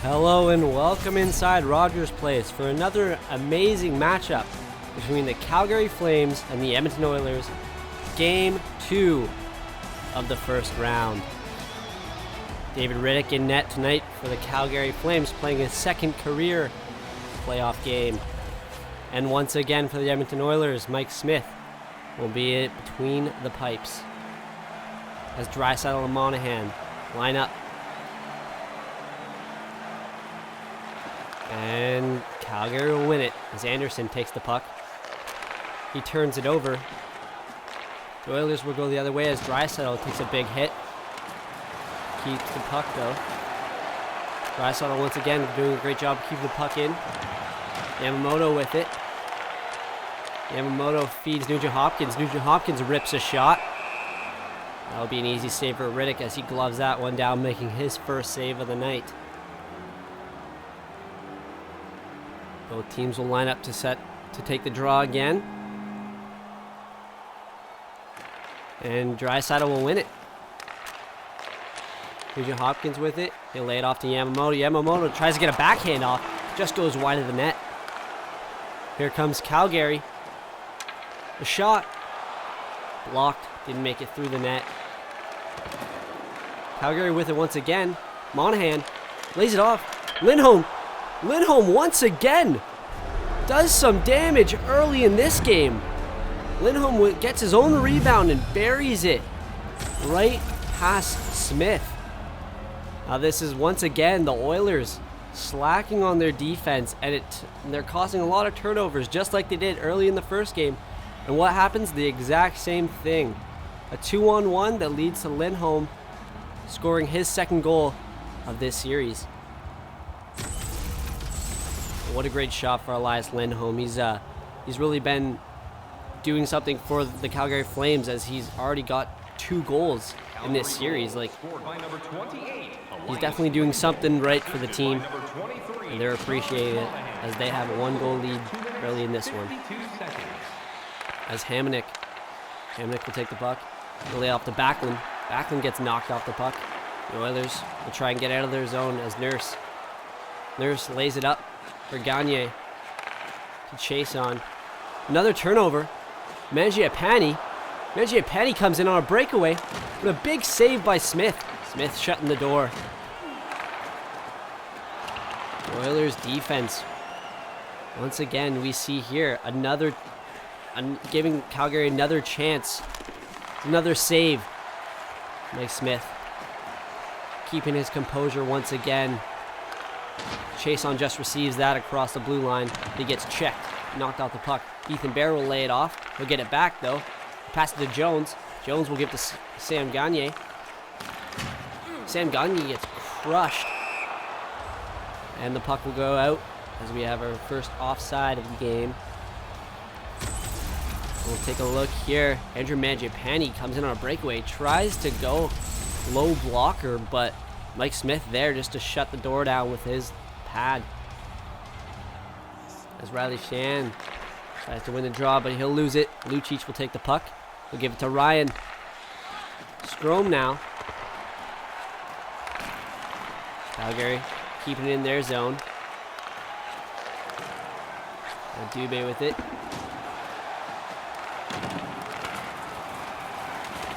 Hello and welcome inside Rogers Place for another amazing matchup between the Calgary Flames and the Edmonton Oilers. Game 2 of the first round. David Riddick in net tonight for the Calgary Flames, playing his second career playoff game. And once again for the Edmonton Oilers, Mike Smith will be between the pipes as Draisaitl and Monahan line up. And Calgary will win it as Anderson takes the puck. He turns it over. The Oilers will go the other way as Draisaitl takes a big hit. Keeps the puck though. Draisaitl once again doing a great job keeping the puck in. Yamamoto with it. Yamamoto feeds Nugent Hopkins. Nugent Hopkins rips a shot. That'll be an easy save for Riddick as he gloves that one down, making his first save of the night. Both teams will line up to take the draw again. And Draisaitl will win it. Nugent Hopkins with it. He'll lay it off to Yamamoto. Yamamoto tries to get a backhand off. Just goes wide of the net. Here comes Calgary. A shot. Blocked. Didn't make it through the net. Calgary with it once again. Monahan lays it off. Lindholm once again does some damage early in this game. Lindholm gets his own rebound and buries it right past Smith. Now this is once again the Oilers slacking on their defense, and they're causing a lot of turnovers just like they did early in the first game. And what happens? The exact same thing. A 2-on-1 that leads to Lindholm scoring his second goal of this series. What a great shot for Elias Lindholm. He's really been doing something for the Calgary Flames as he's already got 2 goals in this series. Like, he's definitely doing something right for the team, and they're appreciating it as they have a 1-goal lead early in this one. As Hamonic will take the puck. He'll lay off to Backlund. Backlund gets knocked off the puck. The Oilers will try and get out of their zone as Nurse lays it up for Gagne to chase on. Another turnover. Mangiapane comes in on a breakaway, but a big save by Smith. Smith shutting the door. Oilers defense. Once again, we see here giving Calgary another chance. Another save. Mike Smith keeping his composure once again. Chason just receives that across the blue line. He gets checked, knocked off the puck. Ethan Bear will lay it off. He'll get it back though. Pass it to Jones. Jones will give to Sam Gagne. Sam Gagne gets crushed. And the puck will go out as we have our first offside of the game. We'll take a look here. Andrew Mangiapane comes in on a breakaway. Tries to go low blocker, but Mike Smith there just to shut the door down with his pad. As Riley Shan tries to win the draw, but he'll lose it. Lucic will take the puck. He'll give it to Ryan. Strome now. Calgary keeping it in their zone. And Dubé with it.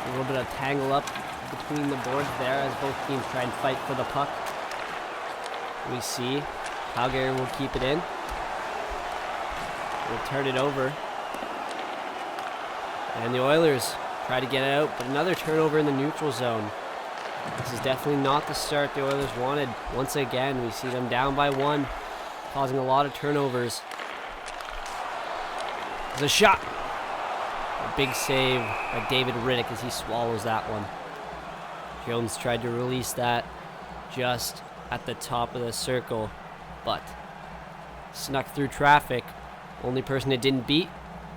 A little bit of tangle up between the boards there as both teams try and fight for the puck. We see Calgary will keep it in. We'll turn it over. And the Oilers try to get it out, but another turnover in the neutral zone. This is definitely not the start the Oilers wanted. Once again, we see them down by 1, causing a lot of turnovers. There's a shot. A big save by David Riddick as he swallows that one. Jones tried to release that just at the top of the circle, but snuck through traffic. Only person it didn't beat,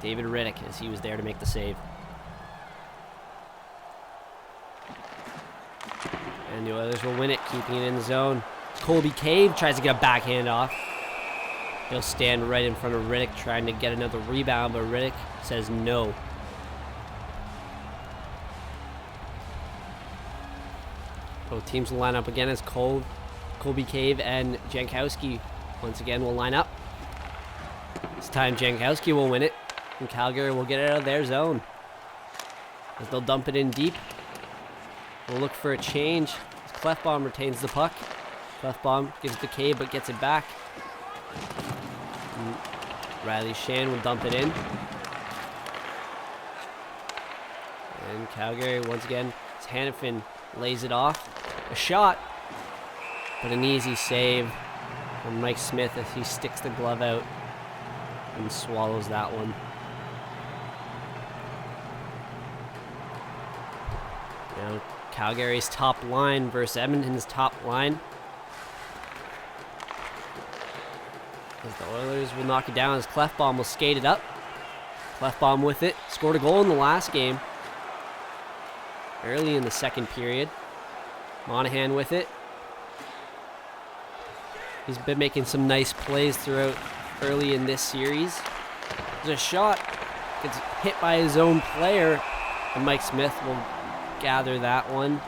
David Riddick, as he was there to make the save. And the Oilers will win it, keeping it in the zone. Colby Cave tries to get a backhand off. He'll stand right in front of Riddick trying to get another rebound, but Riddick says no. Both teams will line up again as Cole Colby Cave and Jankowski once again will line up. This time Jankowski will win it, and Calgary will get it out of their zone. As they'll dump it in deep. We'll look for a change. As Clefbaum retains the puck. Clefbaum gives it to Cave but gets it back. And Riley Shan will dump it in. And Calgary once again, as Hannafin lays it off. A shot, but an easy save from Mike Smith as he sticks the glove out and swallows that one. Now Calgary's top line versus Edmonton's top line. As the Oilers will knock it down as Clefbaum will skate it up. Clefbaum with it. Scored a goal in the last game. Early in the second period. Monahan with it. He's been making some nice plays throughout early in this series. There's a shot. Gets hit by his own player. And Mike Smith will gather that one.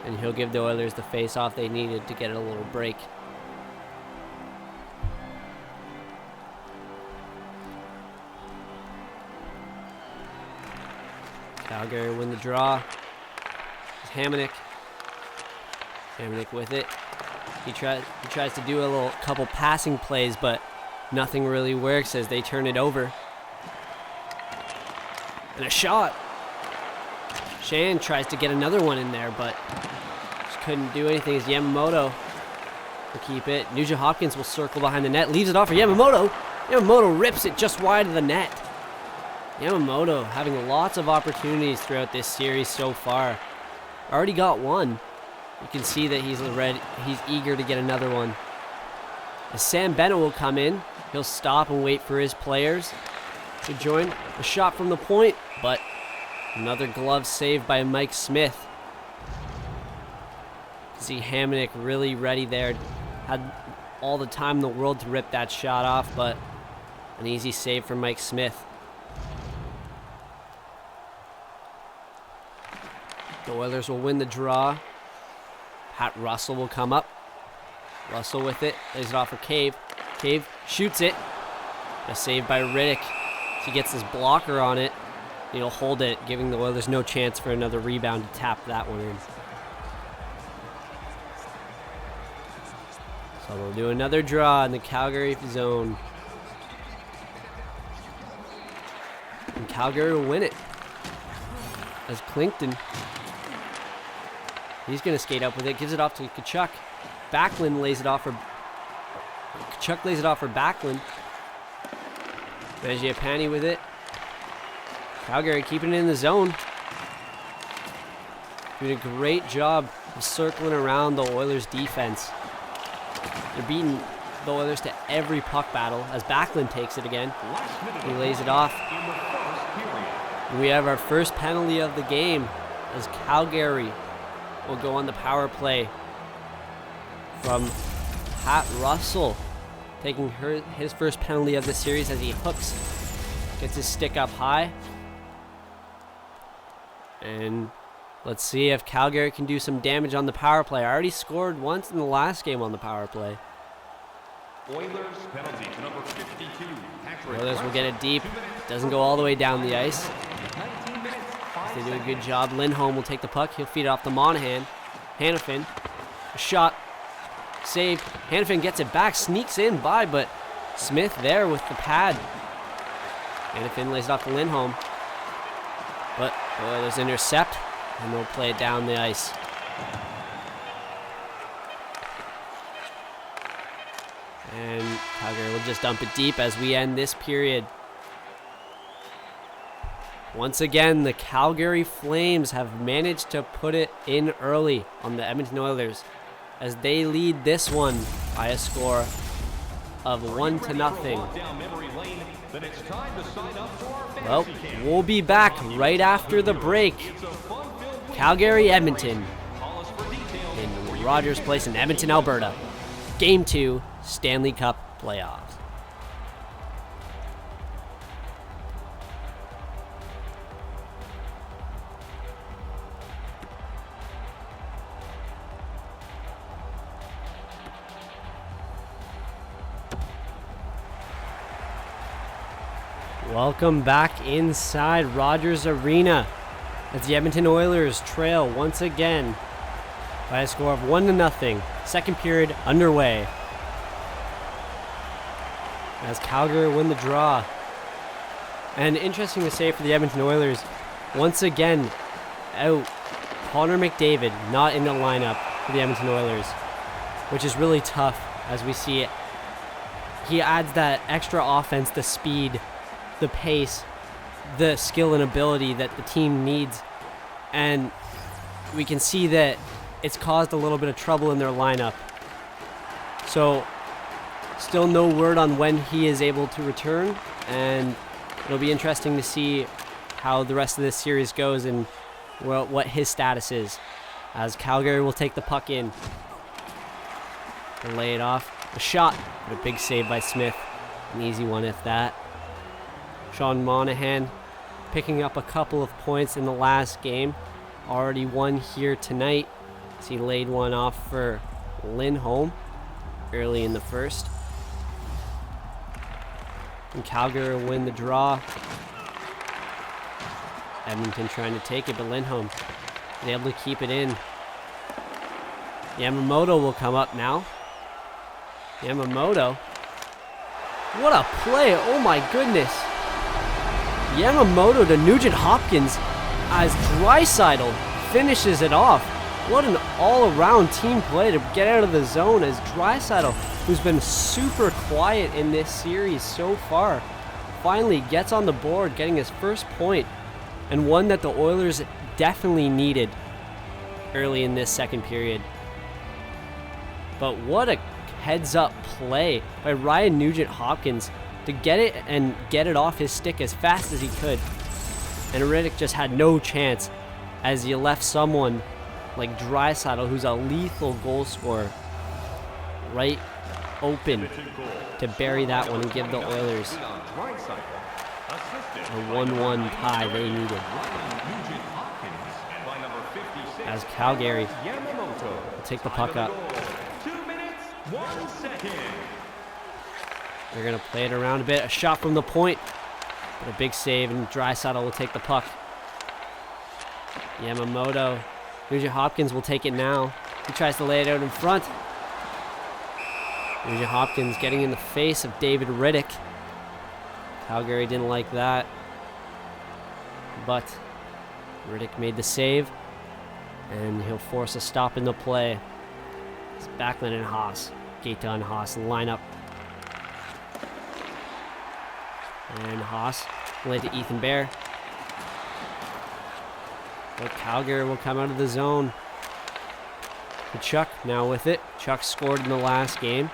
And he'll give the Oilers the face-off they needed to get a little break. Calgary win the draw. Hamonic. Hamonic with it. He tries to do a couple passing plays, but nothing really works as they turn it over. And a shot. Shan tries to get another one in there, but just couldn't do anything as Yamamoto will keep it. Nugent Hopkins will circle behind the net, leaves it off for Yamamoto. Yamamoto rips it just wide of the net. Yamamoto having lots of opportunities throughout this series so far. Already got one. You can see that he's eager to get another one. As Sam Bennett will come in, he'll stop and wait for his players to join. A shot from the point, but another glove save by Mike Smith. See Hamonic really ready there. Had all the time in the world to rip that shot off, but an easy save from Mike Smith. The Oilers will win the draw. Pat Russell will come up. Russell with it. Lays it off for Cave. Cave shoots it. A save by Riddick. He gets his blocker on it. He'll hold it, giving the Oilers no chance for another rebound to tap that one in. So they'll do another draw in the Calgary zone. And Calgary will win it. As Clington, he's going to skate up with it, gives it off to Tkachuk. Backlund lays it off for... Tkachuk lays it off for Backlund. Mangiapane with it. Calgary keeping it in the zone. Doing a great job of circling around the Oilers' defense. They're beating the Oilers to every puck battle as Backlund takes it again. He lays it off. We have our first penalty of the game as Calgary will go on the power play from Pat Russell, taking his first penalty of the series as he hooks, gets his stick up high. And let's see if Calgary can do some damage on the power play. I already scored once in the last game on the power play. Oilers penalty to number 52. Oilers will get it deep. Doesn't go all the way down the ice. They do a good job. Lindholm will take the puck. He'll feed it off to Monahan. Hannafin. A shot. Saved. Hannafin gets it back. Sneaks in by, but Smith there with the pad. Hannafin lays it off to Lindholm. But the Oilers intercept, and they'll play it down the ice. And Calgary will just dump it deep as we end this period. Once again, the Calgary Flames have managed to put it in early on the Edmonton Oilers as they lead this one by a score of 1-0. Well, we'll be back right after the break. Calgary, Edmonton in Rogers Place in Edmonton, Alberta. Game 2, Stanley Cup playoffs. Welcome back inside Rogers Arena as the Edmonton Oilers trail once again by a score of 1-0. Second period underway as Calgary win the draw. And interesting to say for the Edmonton Oilers, once again out Connor McDavid, not in the lineup for the Edmonton Oilers, which is really tough as we see it. He adds that extra offense, the speed, the pace, the skill and ability that the team needs. And we can see that it's caused a little bit of trouble in their lineup. So still no word on when he is able to return, and it'll be interesting to see how the rest of this series goes and what his status is, as Calgary will take the puck in. They'll lay it off. A shot, but a big save by Smith. An easy one if that. Sean Monahan picking up a couple of points in the last game. Already won here tonight as he laid one off for Lindholm early in the first. And Calgary will win the draw. Edmonton trying to take it, but Lindholm is able to keep it in. Yamamoto will come up now. Yamamoto. What a play. Oh my goodness. Yamamoto to Nugent Hopkins as Draisaitl finishes it off. What an all-around team play to get out of the zone as Draisaitl, who's been super quiet in this series so far, finally gets on the board, getting his first point, and one that the Oilers definitely needed early in this second period. But what a heads-up play by Ryan Nugent-Hopkins to get it and get it off his stick as fast as he could. And Riddick just had no chance as you left someone like Draisaitl, who's a lethal goal scorer, right open to bury that one and give the Oilers the 1-1 tie they needed. As Calgary will take the puck up. 2 minutes, 1 second. They're going to play it around a bit. A shot from the point, but a big save, and Draisaitl will take the puck. Yamamoto. Nugent Hopkins will take it now. He tries to lay it out in front. Nugent Hopkins getting in the face of David Riddick. Calgary didn't like that, but Riddick made the save, and he'll force a stop in the play. It's Backlund and Haas. Gaeta and Haas line up. And Haas laid to Ethan Bear. But Calgary will come out of the zone. And Chuck now with it. Chuck scored in the last game.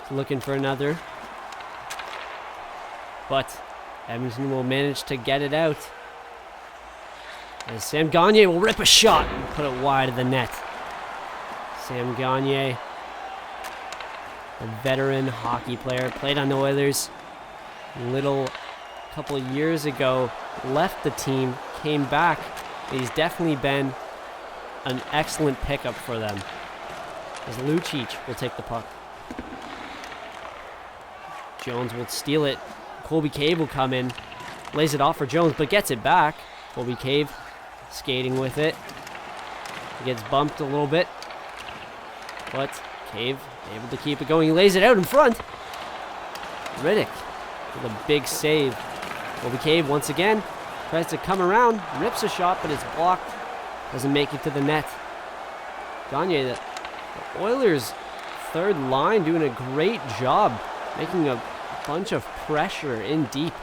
He's looking for another. But Edmonton will manage to get it out. As Sam Gagner will rip a shot and put it wide of the net. Sam Gagner, a veteran hockey player, played on the Oilers a couple of years ago, left the team, came back. He's definitely been an excellent pickup for them. As Lucic will take the puck. Jones will steal it. Colby Cave will come in, lays it off for Jones, but gets it back. Colby Cave skating with it. He gets bumped a little bit, but Cave able to keep it going. He lays it out in front. Riddick with a big save. Colby Cave once again tries to come around, rips a shot, but it's blocked. Doesn't make it to the net. Gagner, the Oilers' third line, doing a great job making a bunch of pressure in deep.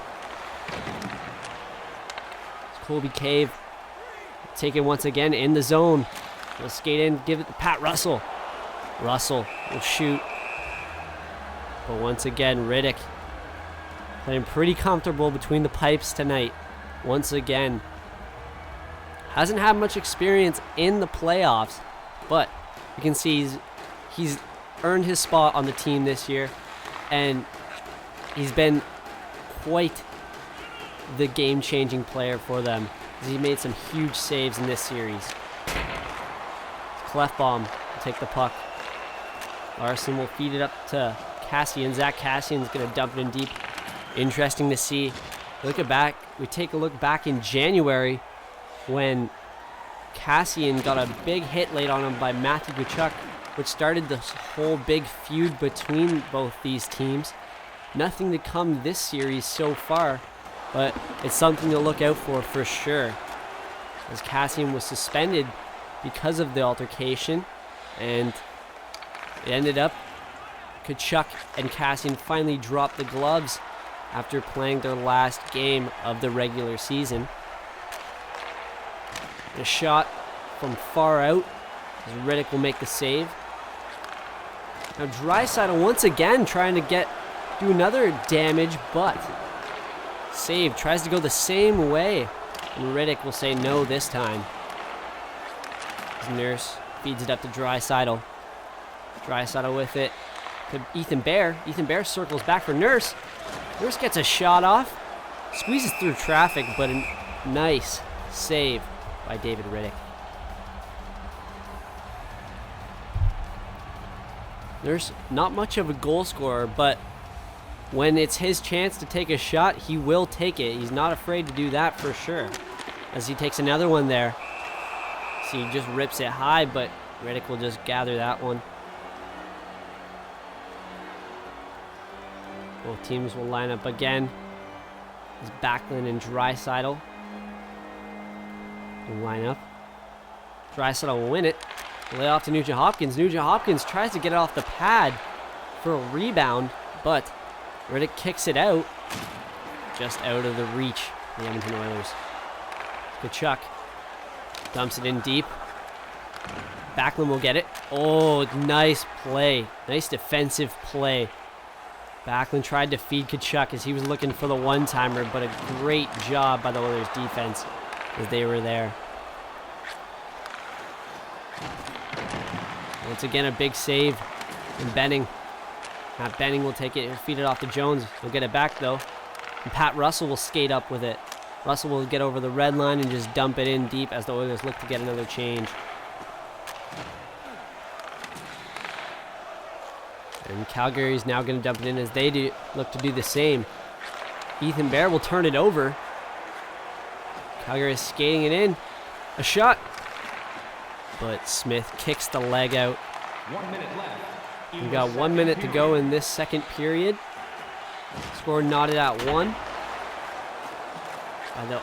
It's Colby Cave taken once again in the zone. He'll skate in, give it to Pat Russell. Russell will shoot. But once again, Riddick playing pretty comfortable between the pipes tonight. Once again, hasn't had much experience in the playoffs, but you can see he's earned his spot on the team this year, and he's been quite the game-changing player for them. He made some huge saves in this series. Clefbaum will take the puck. Larson will feed it up to Cassian. Zach Cassian's going to dump it in deep. Interesting to see We take a look back in January when Cassian got a big hit laid on him by Matthew Tkachuk, which started this whole big feud between both these teams. Nothing to come this series so far, but it's something to look out for sure, as Cassian was suspended because of the altercation, and it ended up Tkachuk and Cassian finally dropped the gloves after playing their last game of the regular season. A shot from far out as Riddick will make the save. Now Draisaitl once again trying to do another damage, but save, tries to go the same way, and Riddick will say no this time. As Nurse feeds it up to Draisaitl. Draisaitl with it to Ethan Bear. Ethan Bear circles back for Nurse. Nurse gets a shot off, squeezes through traffic, but a nice save by David Riddick. Nurse, not much of a goal scorer, but when it's his chance to take a shot, he will take it. He's not afraid to do that for sure. As he takes another one there. So he just rips it high, but Riddick will just gather that one. Both teams will line up again. It's Backlund and Draisaitl will line up. Draisaitl will win it. Lay off to Nugent Hopkins. Nugent Hopkins tries to get it off the pad for a rebound, but Riddick kicks it out, just out of the reach of the Edmonton Oilers. Tkachuk dumps it in deep. Backlund will get it. Oh, nice play. Nice defensive play. Backlund tried to feed Tkachuk as he was looking for the one-timer, but a great job by the Oilers defense as they were there. Once again, a big save from Benning. Matt Benning will take it and feed it off to Jones. He'll get it back, though. And Pat Russell will skate up with it. Russell will get over the red line and just dump it in deep as the Oilers look to get another change. And Calgary's now going to dump it in as they look to do the same. Ethan Bear will turn it over. Calgary is skating it in. A shot. But Smith kicks the leg out. 1 minute left. We got 1 minute to go in this second period. Score knotted at 1 by the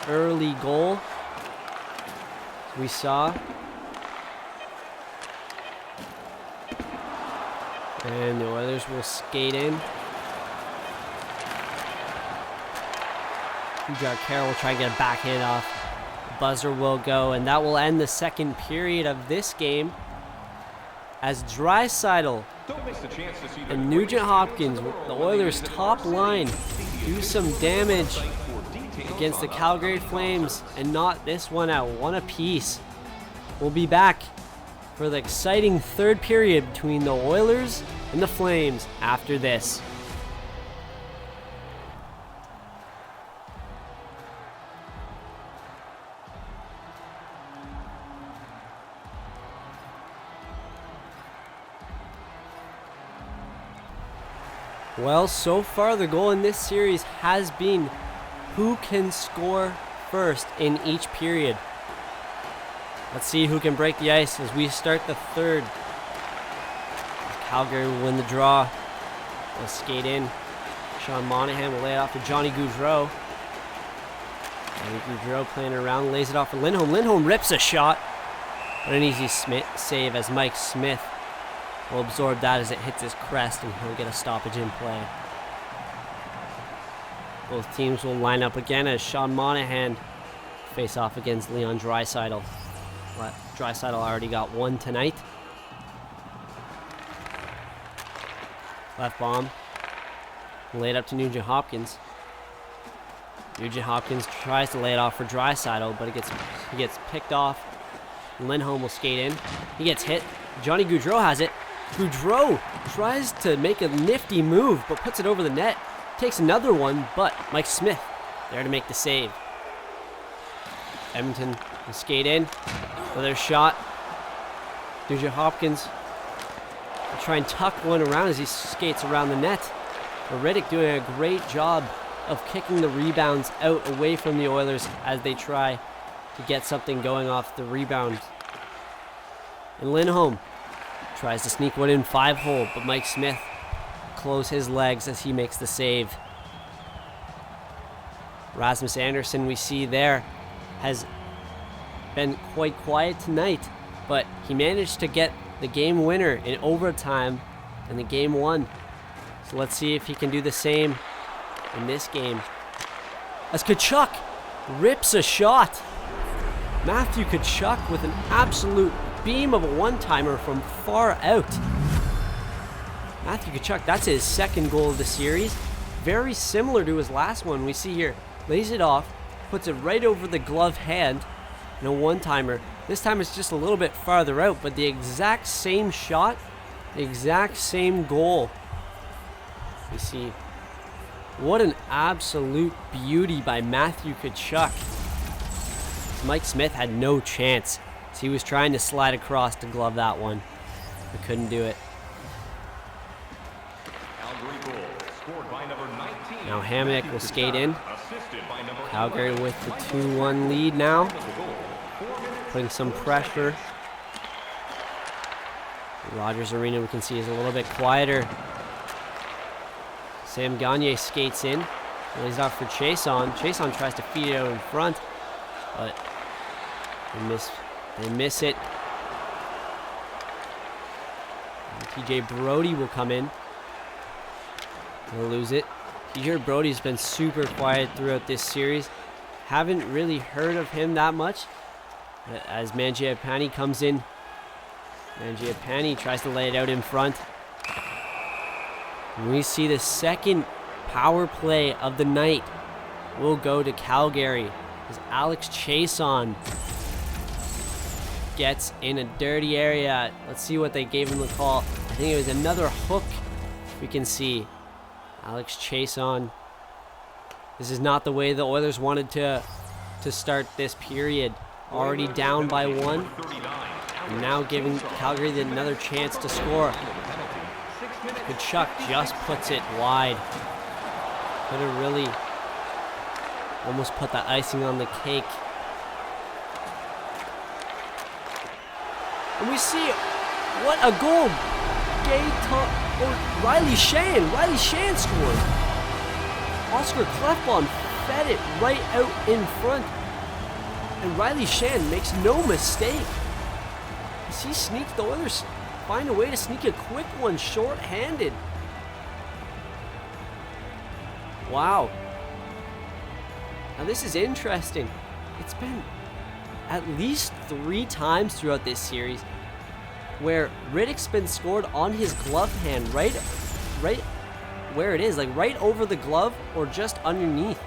early goal we saw. And the Oilers will skate in. Ujar Carroll will try and get a backhand off. Buzzer will go, and that will end the second period of this game as Draisaitl and Nugent Hopkins, the Oilers' top line, do some damage against the Calgary Flames and knot this one at 1 apiece. We'll be back for the exciting third period between the Oilers and the Flames after this. Well, so far the goal in this series has been who can score first in each period. Let's see who can break the ice as we start the third. Calgary will win the draw. They'll skate in. Sean Monahan will lay it off to Johnny Gaudreau. Johnny Gaudreau playing around, lays it off for Lindholm. Lindholm rips a shot. But an easy save as Mike Smith will absorb that as it hits his crest, and he'll get a stoppage in play. Both teams will line up again as Sean Monahan face off against Leon Draisaitl. Draisaitl already got one tonight. Left bomb. Laid up to Nugent Hopkins. Nugent Hopkins tries to lay it off for Draisaitl, but he gets picked off. Lindholm will skate in. He gets hit. Johnny Gaudreau has it. Gaudreau tries to make a nifty move, but puts it over the net. Takes another one, but Mike Smith there to make the save. Edmonton will skate in. Another shot. Nugent Hopkins will try and tuck one around as he skates around the net. But Riddick doing a great job of kicking the rebounds out away from the Oilers as they try to get something going off the rebound. And Lindholm tries to sneak one in 5-hole, but Mike Smith close his legs as he makes the save. Rasmus Andersson, we see there, has been quite quiet tonight, but he managed to get the game winner in overtime in the game 1. So let's see if he can do the same in this game. As Tkachuk rips a shot. Matthew Tkachuk with an absolute beam of a one-timer from far out. Matthew Tkachuk, that's his second goal of the series. Very similar to his last one. We see here, lays it off, puts it right over the glove hand in a one-timer. This time it's just a little bit farther out, but the exact same shot, the exact same goal. You see, what an absolute beauty by Matthew Tkachuk. Mike Smith had no chance. So he was trying to slide across to glove that one, but couldn't do it. Now Hamonic will skate in. Calgary with the 2-1 lead now, putting some pressure. Rogers Arena, we can see, is a little bit quieter. Sam Gagner skates in, lays off for Chason. Chason tries to feed it out in front, but they miss it. And TJ Brody will come in. He'll lose it. TJ Brody's been super quiet throughout this series. Haven't really heard of him that much. As Mangiapane comes in. Mangiapane tries to lay it out in front. And we see the second power play of the night will go to Calgary as Alex Chason gets in a dirty area. Let's see what they gave him the call. I think it was another hook. We can see Alex Chason. This is not the way the Oilers wanted to start this period. Already down by 1. And now giving Calgary another chance to score. Tkachuk just puts it wide. Could have really almost put the icing on the cake. And we see what a goal. Riley Shan scored. Oscar Klefbom fed it right out in front. And Riley Shan makes no mistake. As he sneaks, the Oilers find a way to sneak a quick one short-handed. Wow. Now this is interesting. It's been at least 3 times throughout this series where Riddick's been scored on his glove hand, right where it is, like right over the glove or just underneath.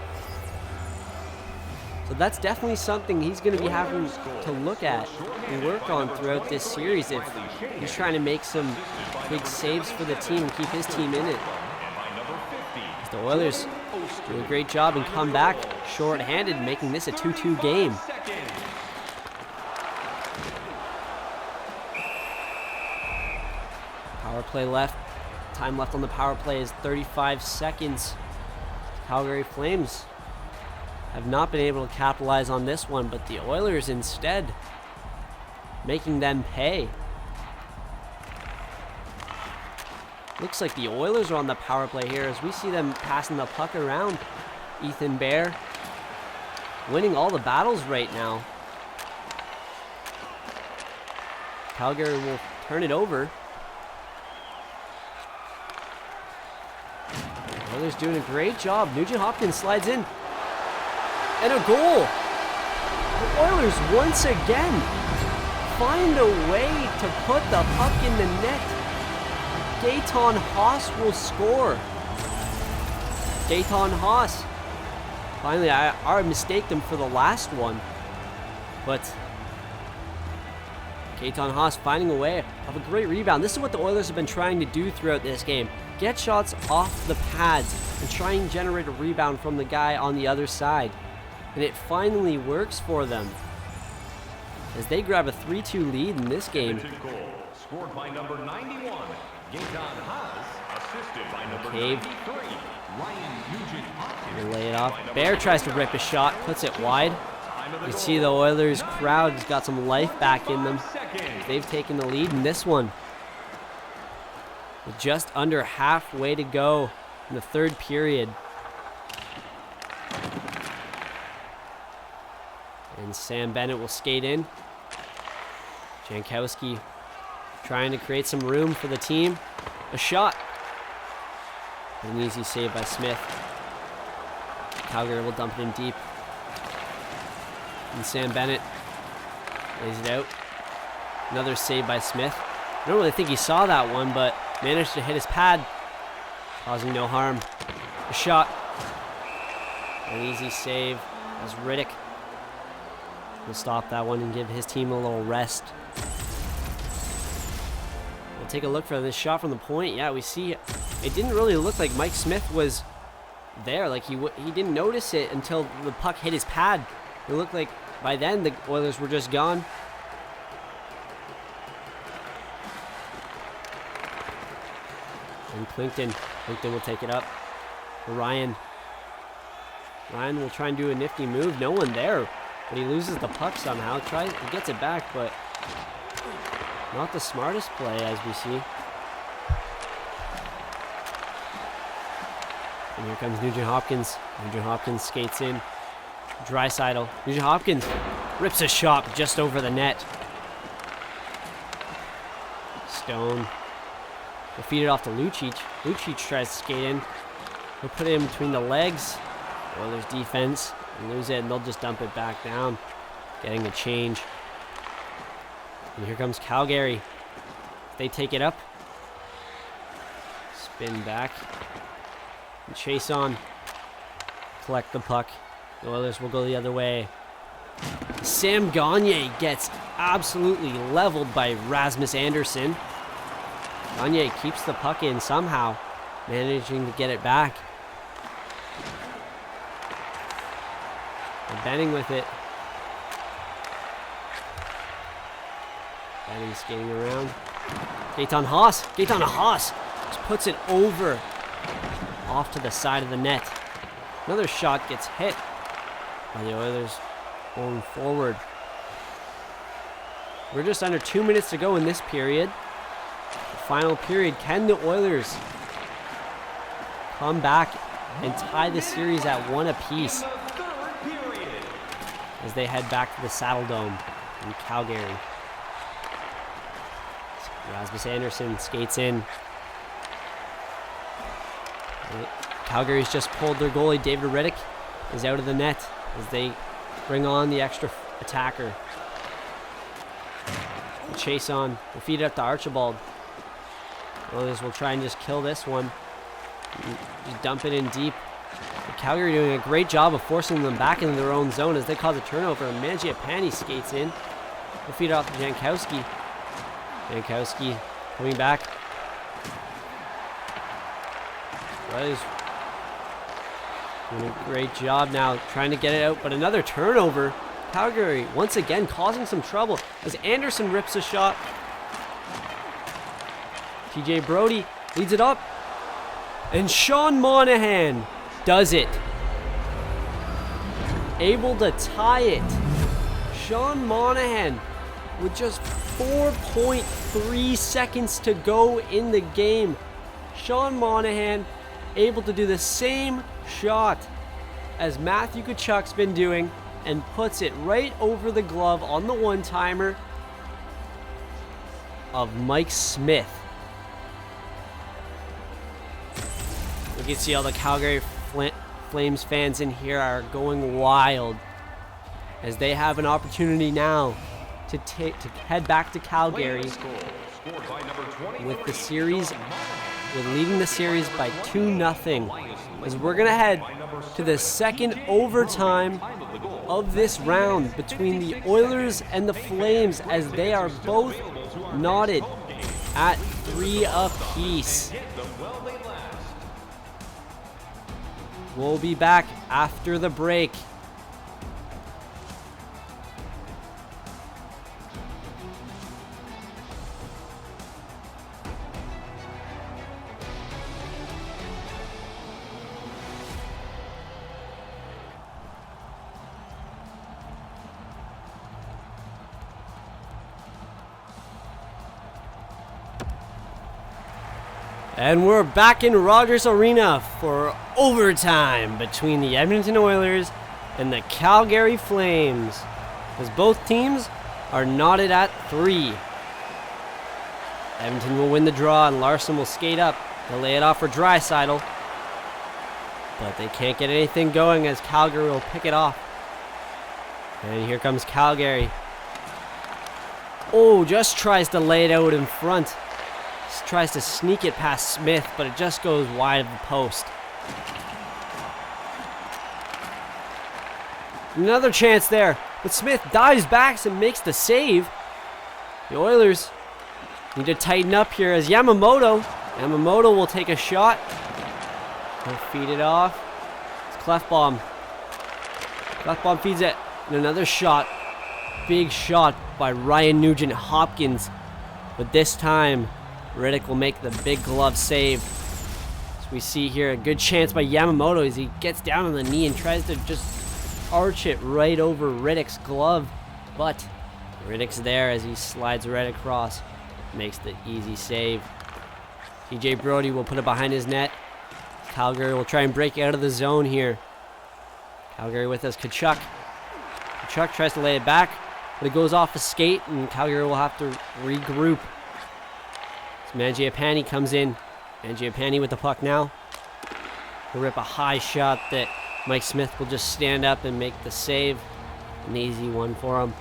So that's definitely something he's going to be having to look at and work on throughout this series if he's trying to make some big saves for the team and keep his team in it. As the Oilers do a great job and come back short-handed, making this a 2-2 game. Power play left. Time left on the power play is 35 seconds. Calgary Flames have not been able to capitalize on this one, but the Oilers instead making them pay. Looks like the Oilers are on the power play here as we see them passing the puck around. Ethan Bear winning all the battles right now. Calgary will turn it over. The Oilers doing a great job. Nugent Hopkins slides in. And a goal. The Oilers once again find a way to put the puck in the net. Gaetan Haas will score. Gaetan Haas. Finally, I mistaked him for the last one. But Gaetan Haas finding a way of a great rebound. This is what the Oilers have been trying to do throughout this game. Get shots off the pads and try and generate a rebound from the guy on the other side. And it finally works for them as they grab a 3-2 lead in this game. Scored by number 91, Gaetan Haas, assisted by number Cave. 93, Ryan Nugent-Hopkins. Gonna lay it off. Bear tries to rip a shot, puts it wide. You can see the Oilers crowd has got some life back in them. They've taken the lead in this one. With just under halfway to go in the third period. And Sam Bennett will skate in. Jankowski trying to create some room for the team. A shot. An easy save by Smith. Calgary will dump it in deep. And Sam Bennett lays it out. Another save by Smith. I don't really think he saw that one, but managed to hit his pad, causing no harm. A shot. An easy save as Riddick will stop that one and give his team a little rest. We'll take a look for this shot from the point. Yeah, we see it didn't really look like Mike Smith was there. Like he didn't notice it until the puck hit his pad. It looked like by then the Oilers were just gone. And Plinkton will take it up. Ryan will try and do a nifty move. No one there, but he loses the puck somehow. He gets it back, but not the smartest play as we see. And here comes Nugent-Hopkins. Nugent-Hopkins skates in. Draisaitl. Nugent-Hopkins rips a shot just over the net. Stone will feed it off to Lucic. Lucic tries to skate in. He'll put it in between the legs. Oilers defense. And lose it, and they'll just dump it back down. Getting a change. And here comes Calgary. They take it up. Spin back. And chase on. Collect the puck. The Oilers will go the other way. Sam Gagner gets absolutely leveled by Rasmus Andersson. Gagner keeps the puck in somehow, managing to get it back. And Benning with it. Benning skating around. Gaetan Haas just puts it over off to the side of the net. Another shot gets hit by the Oilers going forward. We're just under 2 minutes to go in this period. The final period. Can the Oilers come back and tie the series at 1 apiece as they head back to the Saddle Dome in Calgary? Rasmus Andersson skates in. Calgary's just pulled their goalie. David Riddick is out of the net as they bring on the extra attacker. Chase on. We'll feed it up to Archibald. Oilers will try and just kill this one. Just dump it in deep. Calgary doing a great job of forcing them back into their own zone as they cause a turnover. And Mangiapane skates in. We'll feed it off to Jankowski. Jankowski coming back. Oilers doing a great job now trying to get it out, but another turnover. Calgary once again causing some trouble as Andersson rips a shot. TJ Brody leads it up, and Sean Monahan does it. Able to tie it. Sean Monahan with just 4.3 seconds to go in the game. Sean Monahan able to do the same shot as Matthew Tkachuk's been doing and puts it right over the glove on the one-timer of Mike Smith. You can see all the Calgary Flames fans in here are going wild as they have an opportunity now to head back to Calgary with the series, with leading the series by 2-0. As we're gonna head to the second overtime of this round between the Oilers and the Flames as they are both knotted at 3 apiece. We'll be back after the break. And we're back in Rogers Arena for overtime between the Edmonton Oilers and the Calgary Flames, as both teams are knotted at 3. Edmonton will win the draw and Larson will skate up. They'll lay it off for Draisaitl, but they can't get anything going as Calgary will pick it off. And here comes Calgary. Oh, just tries to lay it out in front. Tries to sneak it past Smith, but it just goes wide of the post. Another chance there, but Smith dives back and makes the save. The Oilers need to tighten up here as Yamamoto will take a shot. He'll feed it off. It's Clefbaum. Clefbaum feeds it. And another shot. Big shot by Ryan Nugent-Hopkins. But this time, Riddick will make the big glove save. As we see here, a good chance by Yamamoto as he gets down on the knee and tries to just arch it right over Riddick's glove. But Riddick's there as he slides right across. Makes the easy save. TJ Brody will put it behind his net. Calgary will try and break out of the zone here. Calgary with us, Tkachuk. Tkachuk tries to lay it back, but it goes off a skate and Calgary will have to regroup. Mangiapane comes in. Mangiapane with the puck now. He'll rip a high shot that Mike Smith will just stand up and make the save. An easy one for him.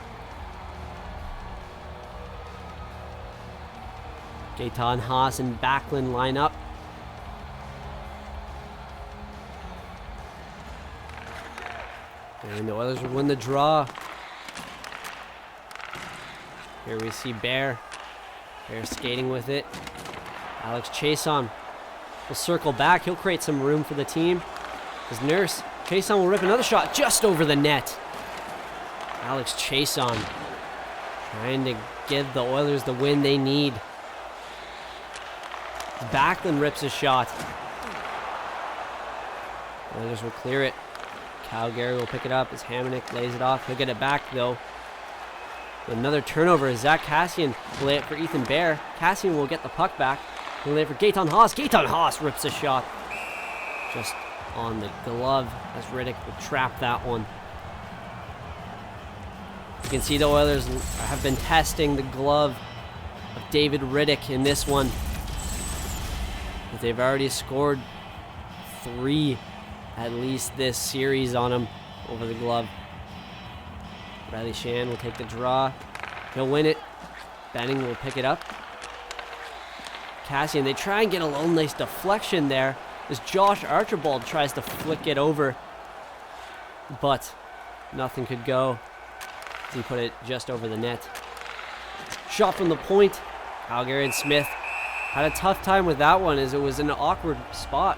Gaetan Haas and Backlund line up. And the Oilers will win the draw. Here we see Bear. Bear skating with it. Alex Chason will circle back. He'll create some room for the team. His Nurse. Chason will rip another shot just over the net. Alex Chason trying to give the Oilers the win they need. Backlund rips a shot. Oilers will clear it. Calgary will pick it up as Hamonic lays it off. He'll get it back though. Another turnover as Zach Kassian will lay it for Ethan Bear. Kassian will get the puck back. He'll lay it for Gaetan Haas. Gaetan Haas rips a shot just on the glove as Riddick will trap that one. You can see the Oilers have been testing the glove of David Riddick in this one. They've already scored 3 at least this series on him over the glove. Riley Shan will take the draw. He'll win it. Benning will pick it up. Kassian, they try and get a little nice deflection there as Josh Archibald tries to flick it over. But nothing could go. He put it just over the net. Shot from the point. Calgary and Smith had a tough time with that one as it was an awkward spot.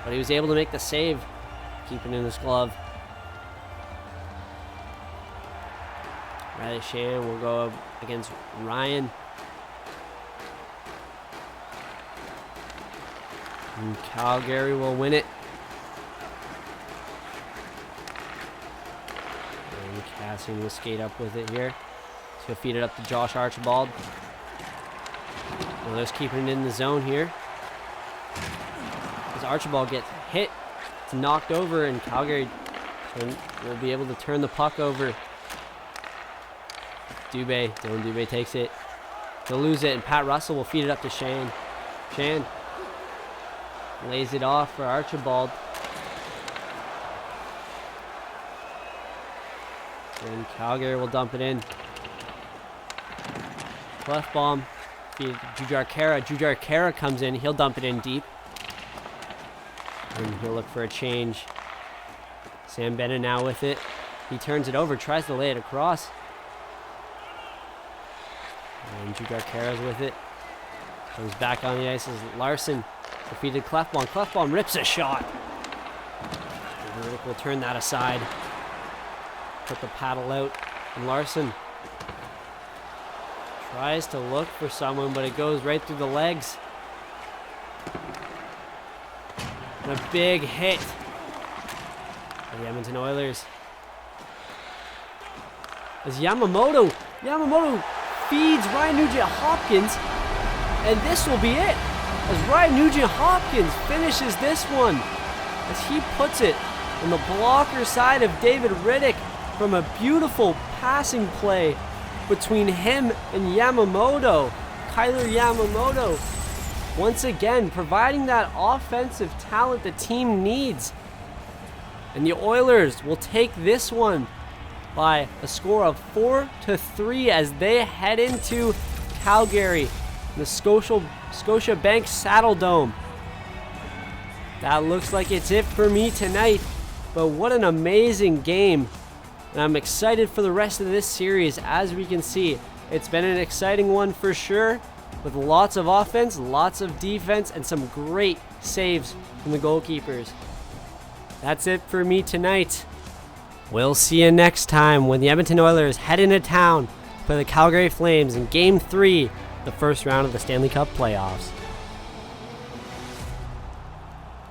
But he was able to make the save, keeping it in his glove. Riley Shan will go up against Ryan. And Calgary will win it. And Kassian will skate up with it here. So he'll feed it up to Josh Archibald. Well, they're keeping it in the zone here. As Archibald gets hit, it's knocked over, and Calgary will be able to turn the puck over. Dylan Dubé takes it. He'll lose it, and Pat Russell will feed it up to Shan. Shan lays it off for Archibald. And Calgary will dump it in. Clefbaum feed it to Jujhar Khaira. Jujhar Khaira comes in. He'll dump it in deep. And he'll look for a change. Sam Bennett now with it. He turns it over, tries to lay it across. And Jujhar Khaira's with it. Comes back on the ice as Larson defeated Clefbaum. Clefbaum rips a shot. Riddick will turn that aside. Put the paddle out. And Larson tries to look for someone, but it goes right through the legs. And a big hit for the Edmonton Oilers. As Yamamoto feeds Ryan Nugent-Hopkins, and this will be it. as Ryan Nugent-Hopkins finishes this one as he puts it on the blocker side of David Riddick from a beautiful passing play between him and Yamamoto. Kyler Yamamoto once again providing that offensive talent the team needs. And the Oilers will take this one by a score of 4-3 as they head into Calgary in the Scotiabank Saddle Dome. That looks like it's it for me tonight, but what an amazing game. And I'm excited for the rest of this series. As we can see, it's been an exciting one for sure, with lots of offense, lots of defense, and some great saves from the goalkeepers. That's it for me tonight. We'll see you next time when the Edmonton Oilers head into town for the Calgary Flames in Game 3, the first round of the Stanley Cup playoffs.